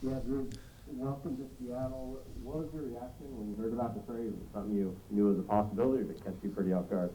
Yeah, Drew, welcome to Seattle. What was your reaction when you heard about the trade? Was it something you knew was a possibility, or did it catch you pretty off guard?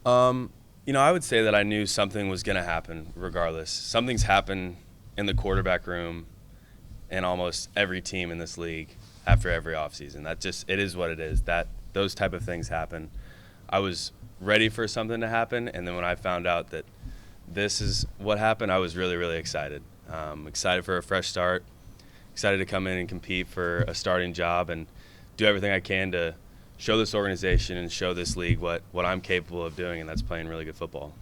Um, I would say that I knew something was going to happen regardless. Something's happened in the quarterback room in almost every team in this league after every offseason. It is what it is. That those type of things happen. I was ready for something to happen, and then when I found out that this is what happened, I was really, really excited. Excited for a fresh start, excited to come in and compete for a starting job and do everything I can to show this organization and show this league what I'm capable of doing, and that's playing really good football.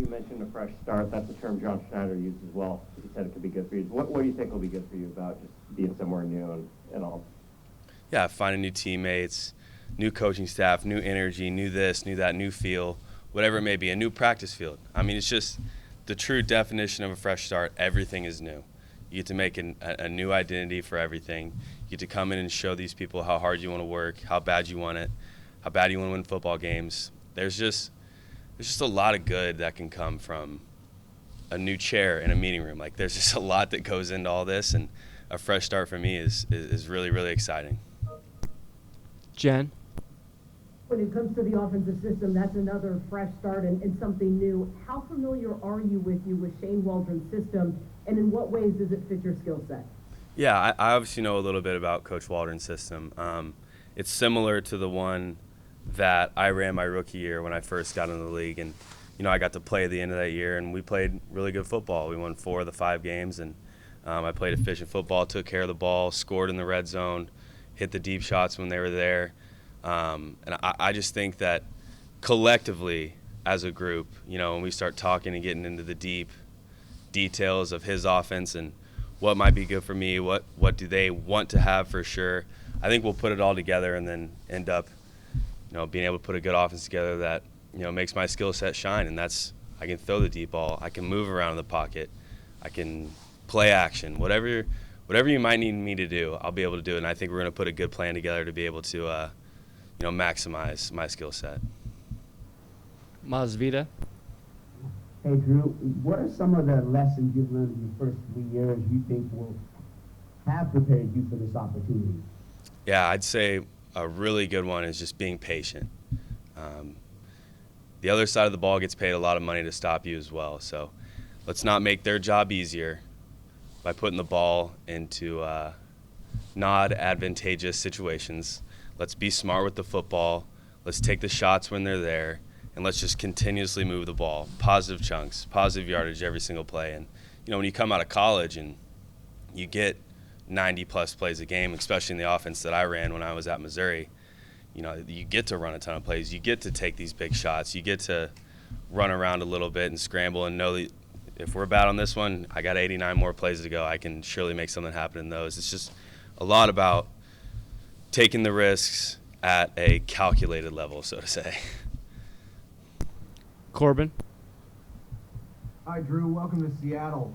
You mentioned a fresh start. That's a term John Schneider used as well. He said it could be good for you. What do you think will be good for you about just being somewhere new and all? Yeah, finding new teammates, new coaching staff, new energy, new this, new that, new feel, whatever it may be, a new practice field. I mean, it's just the true definition of a fresh start. Everything is new. You get to make a new identity for everything. You get to come in and show these people how hard you want to work, how bad you want it, how bad you want to win football games. There's just a lot of good that can come from a new chair in a meeting room. Like, there's just a lot that goes into all this, and a fresh start for me is really, really exciting. Jen? When it comes to the offensive system, that's another fresh start and something new. How familiar are you with Shane Waldron's system, and in what ways does it fit your skill set? Yeah, I obviously know a little bit about Coach Waldron's system. It's similar to the one that I ran my rookie year when I first got into the league, and I got to play at the end of that year, and we played really good football. We won 4 of the 5 games, and I played efficient football, took care of the ball, scored in the red zone, hit the deep shots when they were there. And I just think that collectively as a group, when we start talking and getting into the deep details of his offense and what might be good for me, what do they want to have for sure, I think we'll put it all together and then end up, being able to put a good offense together that, makes my skill set shine. And that's, I can throw the deep ball, I can move around in the pocket, I can play action, whatever you might need me to do, I'll be able to do it. And I think we're going to put a good plan together to be able to, maximize my skill set. Masvita? Hey, Drew, what are some of the lessons you've learned in your first 3 years you think will have prepared you for this opportunity? Yeah, I'd say a really good one is just being patient. The other side of the ball gets paid a lot of money to stop you as well. So let's not make their job easier by putting the ball into not advantageous situations. Let's be smart with the football. Let's take the shots when they're there, and let's just continuously move the ball. Positive chunks, positive yardage every single play. And, when you come out of college and you get 90-plus plays a game, especially in the offense that I ran when I was at Missouri, you get to run a ton of plays. You get to take these big shots. You get to run around a little bit and scramble and know that if we're bad on this one, I got 89 more plays to go. I can surely make something happen in those. It's just a lot about taking the risks at a calculated level, so to say. Corbin? Hi, Drew. Welcome to Seattle.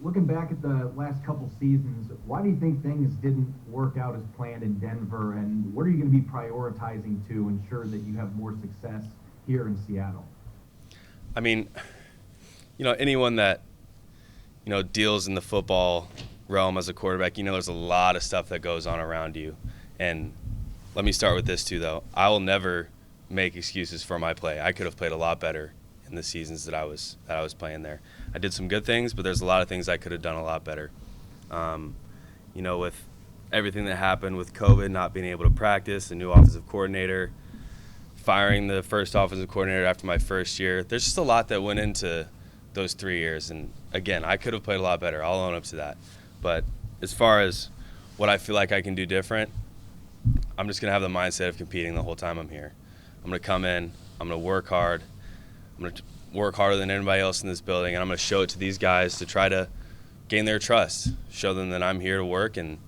Looking back at the last couple seasons, why do you think things didn't work out as planned in Denver, and what are you going to be prioritizing to ensure that you have more success here in Seattle? I mean, anyone that, deals in the football realm as a quarterback, there's a lot of stuff that goes on around you. And let me start with this too, though. I will never make excuses for my play. I could have played a lot better in the seasons that I was playing there. I did some good things, but there's a lot of things I could have done a lot better. With everything that happened with COVID, not being able to practice, the new offensive coordinator, firing the first offensive coordinator after my first year, there's just a lot that went into those 3 years. And again, I could have played a lot better. I'll own up to that. But as far as what I feel like I can do different, I'm just going to have the mindset of competing the whole time I'm here. I'm going to come in, I'm going to work hard, I'm going to work harder than anybody else in this building, and I'm going to show it to these guys to try to gain their trust, show them that I'm here to work. And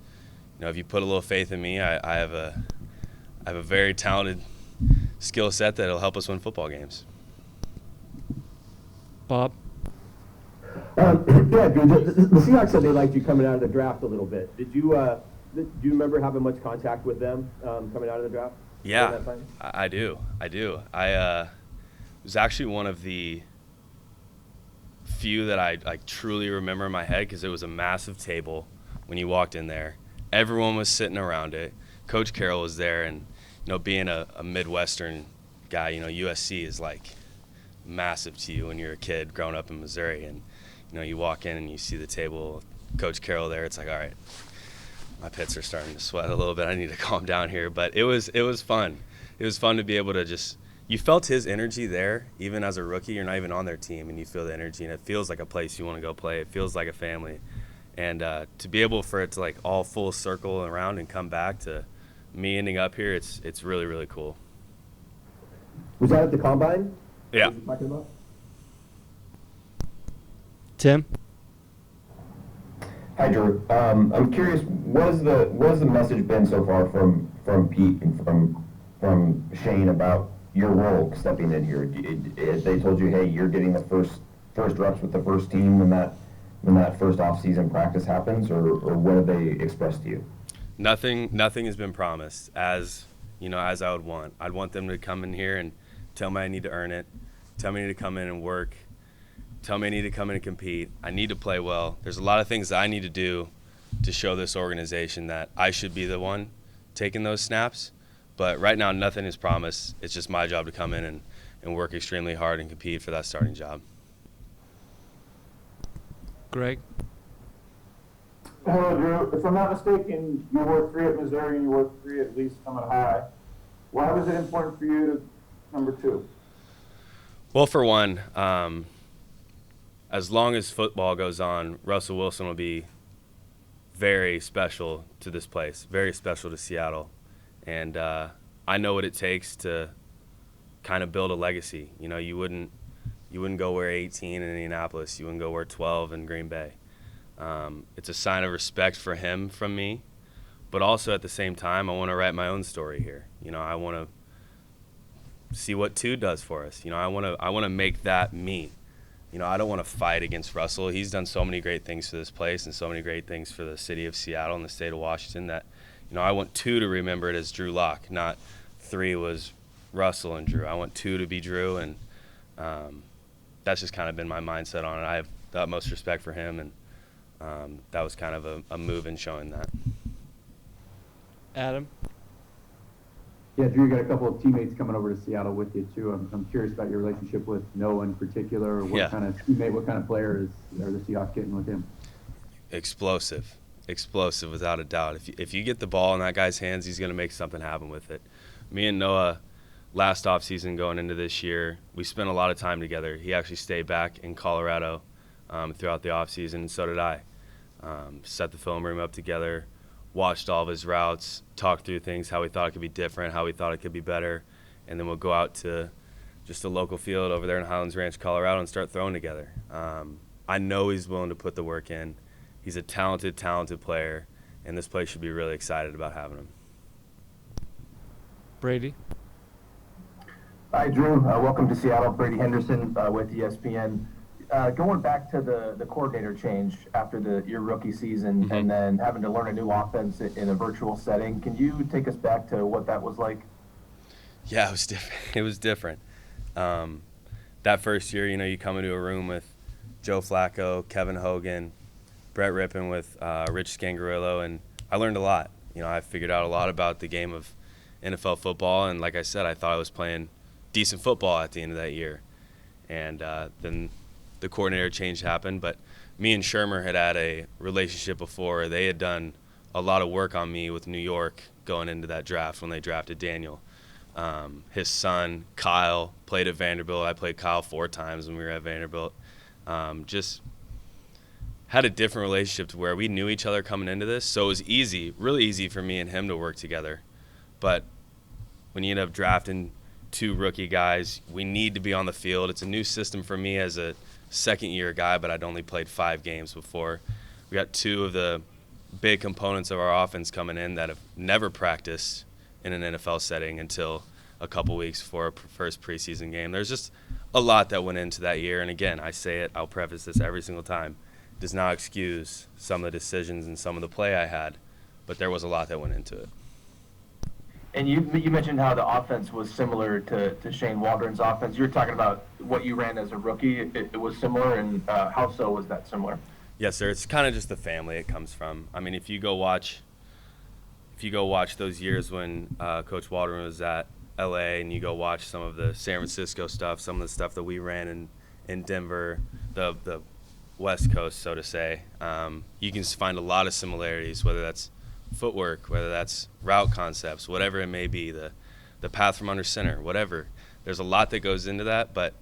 if you put a little faith in me, I have a very talented skill set that'll help us win football games. Bob? Yeah, Drew, the Seahawks said they liked you coming out of the draft a little bit. Do you remember having much contact with them coming out of the draft? Yeah, I do. I was actually one of the few that I truly remember in my head, because it was a massive table when you walked in there. Everyone was sitting around it. Coach Carroll was there, and being a Midwestern guy, USC is like massive to you when you're a kid growing up in Missouri, and you walk in and you see the table, Coach Carroll there. It's like, all right, my pits are starting to sweat a little bit. I need to calm down here. But it was fun. It was fun to be able to you felt his energy there, even as a rookie. You're not even on their team, and you feel the energy, and it feels like a place you want to go play. It feels like a family. And to be able for it to like all full circle around and come back to me ending up here, it's really, really cool. Was that at the Combine? Yeah. What you talking about? Tim? Hi, Drew. I'm curious, what has the message been so far from Pete and from Shane about your role stepping in here? They told you, hey, you're getting the first reps with the first team when that first off-season practice happens, or what have they expressed to you? Nothing has been promised as I would want. I'd want them to come in here and tell me I need to earn it, tell me I need to come in and work, tell me I need to come in and compete. I need to play well. There's a lot of things that I need to do to show this organization that I should be the one taking those snaps. But right now, nothing is promised. It's just my job to come in and work extremely hard and compete for that starting job. Greg? Hello, Drew. If I'm not mistaken, you worked 3 at Missouri and you worked 3 at Lee's Summit High. Why was it important for you to number 2? Well, for one, as long as football goes on, Russell Wilson will be very special to this place, very special to Seattle. And I know what it takes to kind of build a legacy. You wouldn't go wear 18 in Indianapolis. You wouldn't go wear 12 in Green Bay. It's a sign of respect for him from me, but also at the same time, I want to write my own story here. I want to see what 2 does for us. I want to make that me. I don't want to fight against Russell. He's done so many great things for this place and so many great things for the city of Seattle and the state of Washington that, I want 2 to remember it as Drew Lock, not 3 was Russell and Drew. I want 2 to be Drew, and that's just kind of been my mindset on it. I have the utmost respect for him, and that was kind of a move in showing that. Adam? Yeah, Drew, you got a couple of teammates coming over to Seattle with you too. I'm curious about your relationship with Noah in particular. Or what kind of teammate, what kind of player are the Seahawks getting with him? Explosive without a doubt. If you get the ball in that guy's hands, he's going to make something happen with it. Me and Noah, last offseason going into this year, we spent a lot of time together. He actually stayed back in Colorado throughout the offseason, and so did I. Set the film room up together, watched all of his routes, talked through things, how we thought it could be different, how we thought it could be better, and then we'll go out to just a local field over there in Highlands Ranch, Colorado, and start throwing together. I know he's willing to put the work in. He's a talented player, and this place should be really excited about having him. Brady? Hi, Drew. Welcome to Seattle. Brady Henderson with ESPN. Going back to the coordinator change after your rookie season, and then having to learn a new offense in a virtual setting, can you take us back to what that was like? Yeah, it was different. It was different. That first year, you come into a room with Joe Flacco, Kevin Hogan, Brett Rippon with Rich Scangarillo, and I learned a lot. I figured out a lot about the game of NFL football, and like I said, I thought I was playing decent football at the end of that year. And then the coordinator change happened, but me and Shermer had a relationship before. They had done a lot of work on me with New York going into that draft when they drafted Daniel. His son, Kyle, played at Vanderbilt. I played Kyle 4 times when we were at Vanderbilt. Just had a different relationship to where we knew each other coming into this, so it was easy, really easy for me and him to work together. But when you end up drafting 2 rookie guys, we need to be on the field. It's a new system for me as a second-year guy, but I'd only played 5 games before. We got 2 of the big components of our offense coming in that have never practiced in an NFL setting until a couple weeks before our first preseason game. There's just a lot that went into that year, and again, I say it, I'll preface this every single time. It does not excuse some of the decisions and some of the play I had, but there was a lot that went into it. And you mentioned how the offense was similar to Shane Waldron's offense. You were talking about what you ran as a rookie. It was similar, and how so was that similar? Yes, sir. It's kind of just the family it comes from. I mean, if you go watch those years when Coach Waldron was at LA, and you go watch some of the San Francisco stuff, some of the stuff that we ran in Denver, the West Coast, so to say, you can find a lot of similarities, whether that's footwork, whether that's route concepts, whatever it may be, the path from under center, whatever. There's a lot that goes into that, but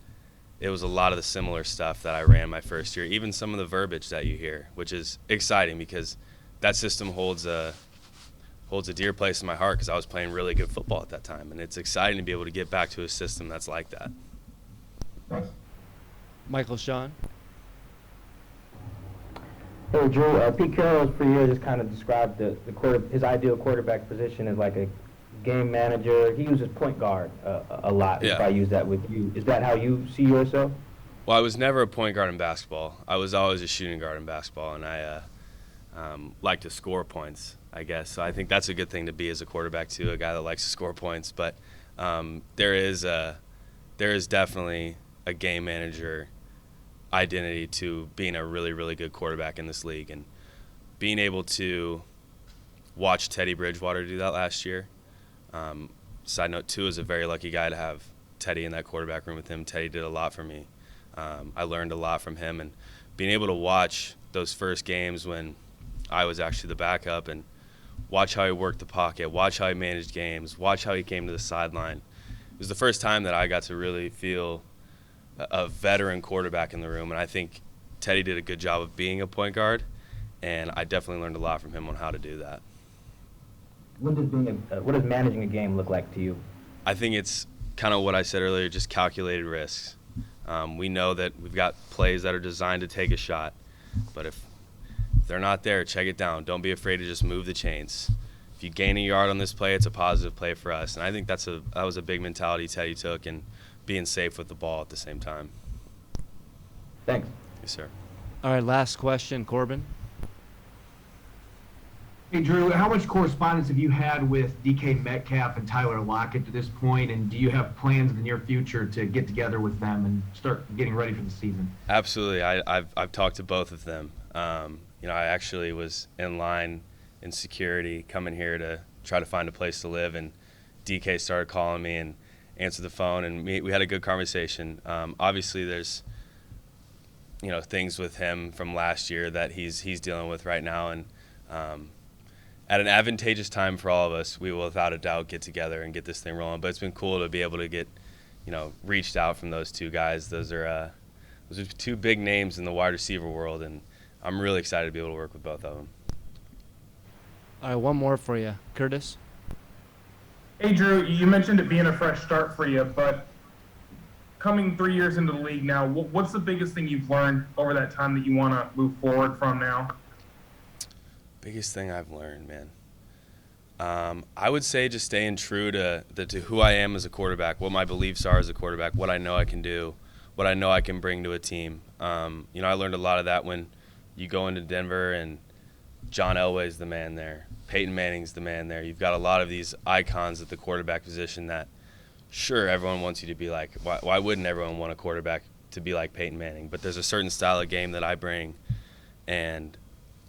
it was a lot of the similar stuff that I ran my first year, even some of the verbiage that you hear, which is exciting because that system holds a dear place in my heart because I was playing really good football at that time, and it's exciting to be able to get back to a system that's like that. Thanks. Michael Sean. Hey, Drew, Pete Carroll for years just kind of described his ideal quarterback position as like a game manager. He uses point guard a lot, Yeah. if I use that with you. Is that how you see yourself? Well, I was never a point guard in basketball. I was always a shooting guard in basketball, and I like to score points, I guess. So I think that's a good thing to be as a quarterback too, a guy that likes to score points. But there is definitely a game manager identity to being a really, really good quarterback in this league, and being able to watch Teddy Bridgewater do that last year. Side note, too, is a very lucky guy to have Teddy in that quarterback room with him. Teddy did a lot for me. I learned a lot from him, and being able to watch those first games when I was actually the backup and watch how he worked the pocket, watch how he managed games, watch how he came to the sideline. It was the first time that I got to really feel a veteran quarterback in the room, and I think Teddy did a good job of being a point guard, and I definitely learned a lot from him on how to do that. What does managing a game look like to you? I think it's kind of what I said earlier, just calculated risks. We know that we've got plays that are designed to take a shot, but if they're not there, check it down. Don't be afraid to just move the chains. If you gain a yard on this play, it's a positive play for us, and I think that was a big mentality Teddy took, and being safe with the ball at the same time. Thanks. Yes, sir. All right, last question, Corbin. Hey, Drew, how much correspondence have you had with DK Metcalf and Tyler Lockett to this point, and do you have plans in the near future to get together with them and start getting ready for the season? Absolutely. I've talked to both of them. I actually was in line in security coming here to try to find a place to live, and DK started calling me and answered the phone, and we had a good conversation. Obviously, there's things with him from last year that he's dealing with right now, and at an advantageous time for all of us, we will without a doubt get together and get this thing rolling. But it's been cool to be able to get, reached out from those two guys. Those are two big names in the wide receiver world, and I'm really excited to be able to work with both of them. All right, one more for you, Curtis. Hey, Drew, you mentioned it being a fresh start for you, but coming 3 years into the league now, what's the biggest thing you've learned over that time that you want to move forward from now? Biggest thing I've learned, man. I would say just staying true to who I am as a quarterback, what my beliefs are as a quarterback, what I know I can do, what I know I can bring to a team. I learned a lot of that when you go into Denver and John Elway's the man there. Peyton Manning's the man there. You've got a lot of these icons at the quarterback position that, sure, everyone wants you to be like. Why wouldn't everyone want a quarterback to be like Peyton Manning? But there's a certain style of game that I bring, and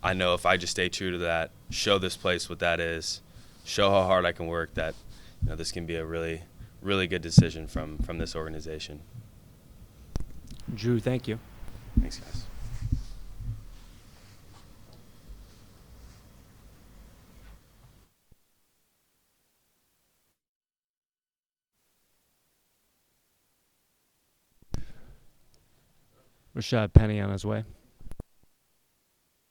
I know if I just stay true to that, show this place what that is, show how hard I can work, that this can be a really, really good decision from this organization. Drew, thank you. Thanks, guys. Rashad Penny on his way.